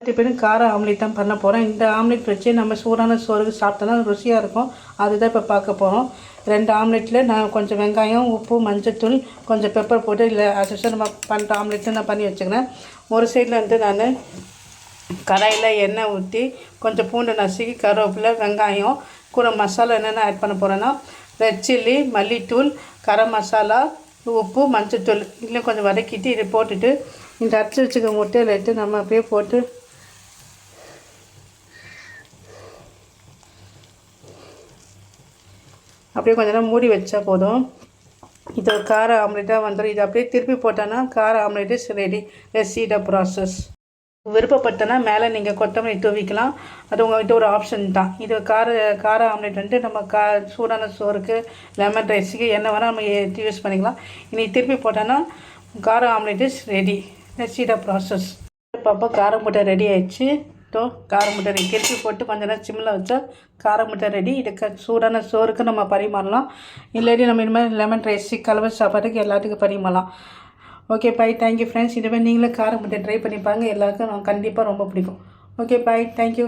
பேரும் கார ஆம்லேட் தான் பண்ண போகிறோம். இந்த ஆம்லேட் வச்சு நம்ம சூடான சோறுக்கு சாப்பிட்டோன்னா ருசியாக இருக்கும். அதுதான் இப்போ பார்க்க போகிறோம். 2 ஆம்லேட்டில் நான் கொஞ்சம் வெங்காயம், உப்பு, மஞ்சத்தூள், கொஞ்சம் பெப்பர் போட்டு இல்லை அசல் நம்ம பண்ணுற ஆம்லேட்டு நான் பண்ணி வச்சுக்கிறேன். ஒரு சைடில் வந்து நான் கடாயில் எண்ணெய் ஊற்றி கொஞ்சம் பூண்டு நசுக்கி, கருவேப்பிலை, வெங்காயம் கூட மசாலா என்னென்ன ஆட் பண்ண போகிறேன்னா ரெட் சில்லி, மல்லித்தூள், கரம் மசாலா, உப்பு, மஞ்சத்தூள் இன்னும் கொஞ்சம் வதக்கிட்டு இதை போட்டுட்டு இந்த அரைச்சி வச்சுக்க முட்டையில் எடுத்து நம்ம அப்படியே போட்டு அப்படியே கொஞ்ச நேரம் மூடி வச்சா போதும். இது கார ஆம்லேட்டாக வந்துடும். இது அப்படியே திருப்பி போட்டோன்னா கார omelette is ready. Let's see the process. விருப்பப்பட்டனா மேலே நீங்கள் கொத்தமல்லி தூவிக்கலாம். அது உங்கள்கிட்ட ஒரு ஆப்ஷன் தான். இது கார ஆம்லேட் வந்துட்டு நம்ம சூடான சோறுக்கு, லெமன் ரைஸுக்கு என்ன வேணால் நம்ம யூஸ் பண்ணிக்கலாம். இன்னைக்கு திருப்பி போட்டோன்னா கார omelette is ready. Let's see the process. பாப்பா கார முட்டை ரெடி ஆயிடுச்சு. கார முட்டை ரெடி. திருப்பி போட்டு கொஞ்ச நேரம் சிம்மில் வச்சா கார முட்டை ரெடி. இதுக்கு சூடான சோறுக்கு நம்ம பரிமாறலாம். இல்லாட்டி நம்ம இனிமேல் லெமன் ரைஸ், கலவை சாப்பாட்டுக்கு எல்லாத்துக்கும் பரிமாறலாம். Okay bye. Thank you friends. இதுமாதிரி நீங்களே கார முட்டை ட்ரை பண்ணி பாருங்கள். எல்லாருக்கும் கண்டிப்பாக ரொம்ப பிடிக்கும். Okay bye. தேங்க்யூ.